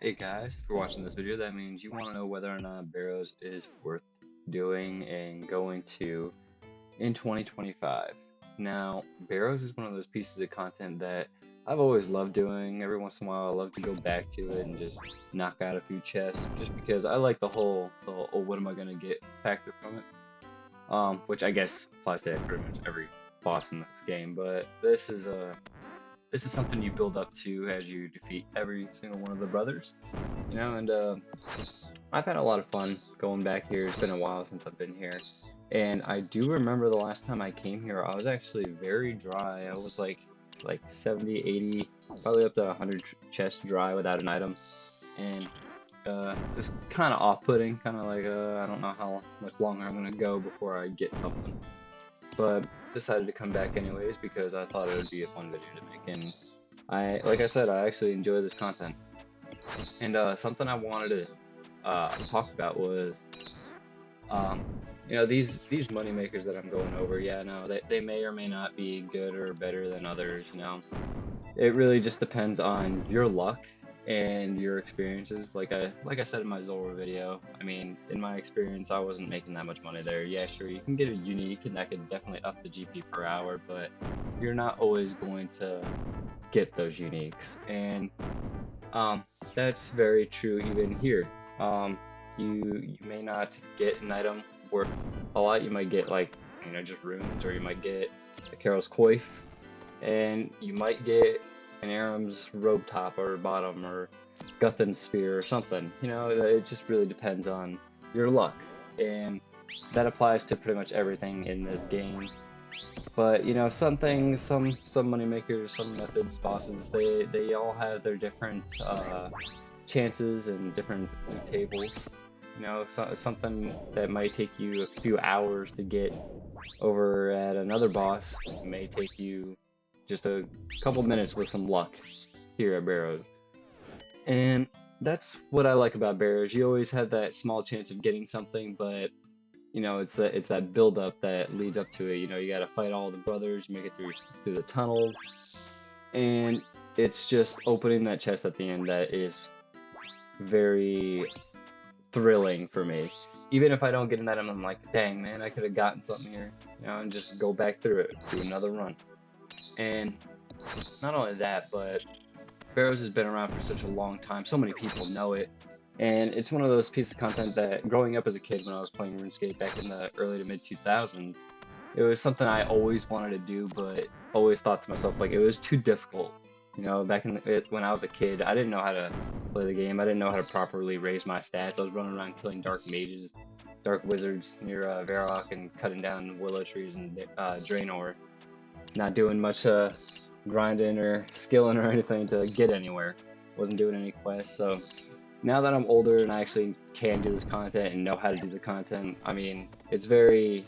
Hey guys, if you're watching this video, that means you want to know whether or not Barrows is worth doing and going to in 2025. Now, Barrows is one of those pieces of content that I've always loved doing. Every once in a while, I love to go back to it and just knock out a few chests, just because I like the whole oh, what am I gonna get factor from it. Which I guess applies to pretty much every boss in this game, but this is something you build up to as you defeat every single one of the brothers, and I've had a lot of fun going back here. It's been a while since I've been here, and I do remember the last time I came here, I was actually very dry. I was like 70, 80, probably up to 100 chests dry without an item, and it's kind of off-putting, kind of like I don't know how much longer I'm gonna go before I get something, but decided to come back anyways because I thought it would be a fun video to make, and like I said, I actually enjoy this content. And something I wanted to talk about was, um, these money makers that I'm going over. Yeah, no, they may or may not be good or better than others. It really just depends on your luck and your experiences. Like I said in my Zora video, I mean, in my experience, I wasn't making that much money there. Yeah, sure, you can get a unique, and that could definitely up the GP per hour, but you're not always going to get those uniques, and that's very true even here. You may not get an item worth a lot. You might get just runes, or you might get a Carol's Coif, and you might get an Aram's robe top or bottom, or Guthan's spear or something. It just really depends on your luck, and that applies to pretty much everything in this game. But some things, some money makers, some methods, bosses, they all have their different chances and different tables. Something that might take you a few hours to get over at another boss may take you just a couple minutes with some luck here at Barrows. And that's what I like about Barrows. You always have that small chance of getting something, but it's that build up that leads up to it. You got to fight all the brothers, make it through the tunnels, and it's just opening that chest at the end that is very thrilling for me. Even if I don't get an item, I'm like, dang man, I could have gotten something here, and just go back through it, do another run. And not only that, but Barrows has been around for such a long time. So many people know it. And it's one of those pieces of content that, growing up as a kid when I was playing RuneScape back in the early to mid 2000s, it was something I always wanted to do, but always thought to myself, like, it was too difficult. Back when I was a kid, I didn't know how to play the game. I didn't know how to properly raise my stats. I was running around killing dark mages, dark wizards near Varrock, and cutting down willow trees and Draenor. Not doing much grinding or skilling or anything to get anywhere. Wasn't doing any quests, so now that I'm older and I actually can do this content and know how to do the content, I mean, it's very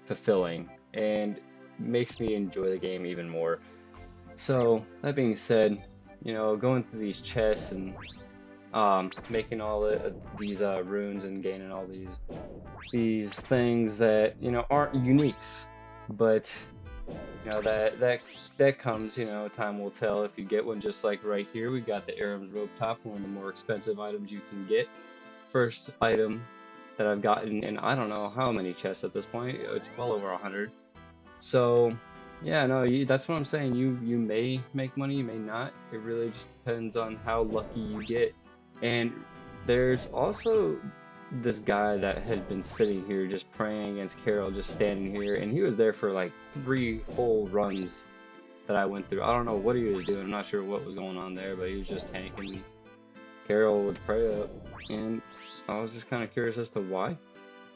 fulfilling and makes me enjoy the game even more. So that being said, going through these chests and making all these runes and gaining all these things that aren't uniques, but that comes, time will tell if you get one. Just like right here, we got the Aram's robe top, one of the more expensive items you can get. First item that I've gotten in I don't know how many chests at this point. It's well over 100. So yeah, no, that's what I'm saying. You may make money, you may not. It really just depends on how lucky you get. And there's also this guy that had been sitting here just praying against Carol, just standing here, and he was there for like 3 whole runs that I went through. I don't know what he was doing. I'm not sure what was going on there, but he was just tanking. Carol would pray up, and I was just kind of curious as to why.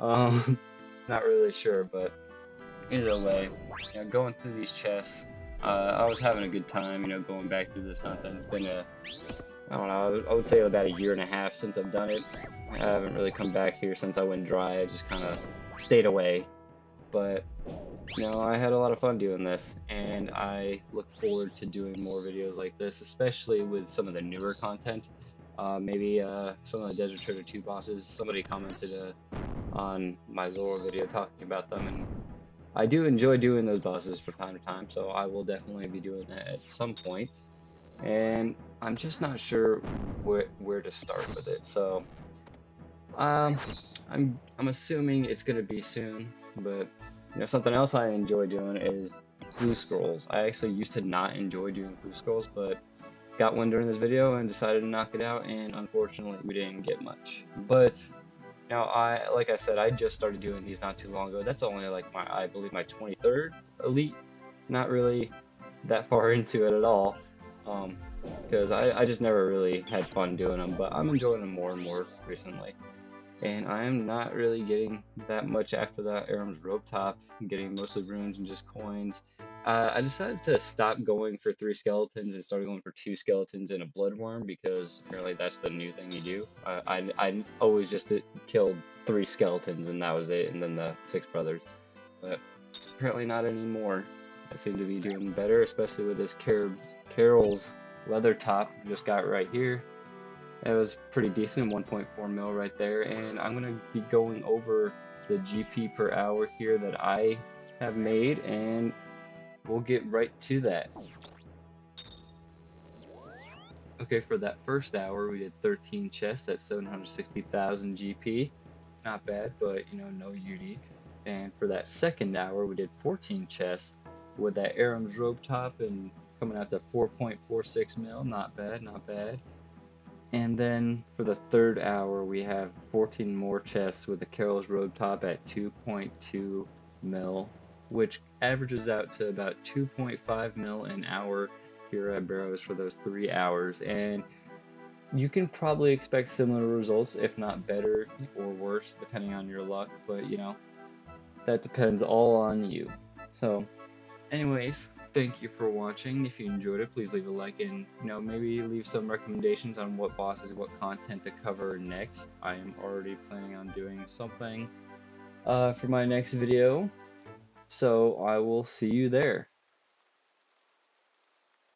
Not really sure, but either way, going through these chests, I was having a good time. Going back through this content. It's been I don't know, I would say about a year and a half since I've done it. I haven't really come back here since I went dry. I just kind of stayed away. But, I had a lot of fun doing this, and I look forward to doing more videos like this, especially with some of the newer content. Maybe some of the Desert Treasure 2 bosses. Somebody commented on my Zora video talking about them, and I do enjoy doing those bosses from time to time, so I will definitely be doing that at some point. and I'm just not sure where to start with it. So um, I'm assuming it's gonna be soon, but something else I enjoy doing is blue scrolls. I actually used to not enjoy doing blue scrolls, but got one during this video and decided to knock it out, and unfortunately we didn't get much. But like I said, I just started doing these not too long ago. That's only like I believe my 23rd elite. Not really that far into it at all, um, because I just never really had fun doing them, but I'm enjoying them more and more recently. And I am not really getting that much after that Aram's Rope Top, getting mostly runes and just coins. I decided to stop going for 3 skeletons and started going for 2 skeletons and a bloodworm because apparently that's the new thing you do. I always just killed 3 skeletons and that was it, and then the 6 brothers. But apparently not anymore. I seem to be doing better, especially with this Carol's leather top just got right here. It was pretty decent, 1.4 mil right there, and I'm going to be going over the GP per hour here that I have made, and we'll get right to that. Okay, for that first hour, we did 13 chests at 760,000 GP. Not bad, but no unique. And for that second hour, we did 14 chests with that Aram's rope top and coming out to 4.46 mil. Not bad, not bad. And then for the third hour, we have 14 more chests with the Carol's rope top at 2.2 mil, which averages out to about 2.5 mil an hour here at Barrows for those 3 hours. And you can probably expect similar results, if not better or worse, depending on your luck. But that depends all on you. So anyways, thank you for watching. If you enjoyed it, please leave a like and maybe leave some recommendations on what bosses, what content to cover next. I am already planning on doing something for my next video, so I will see you there.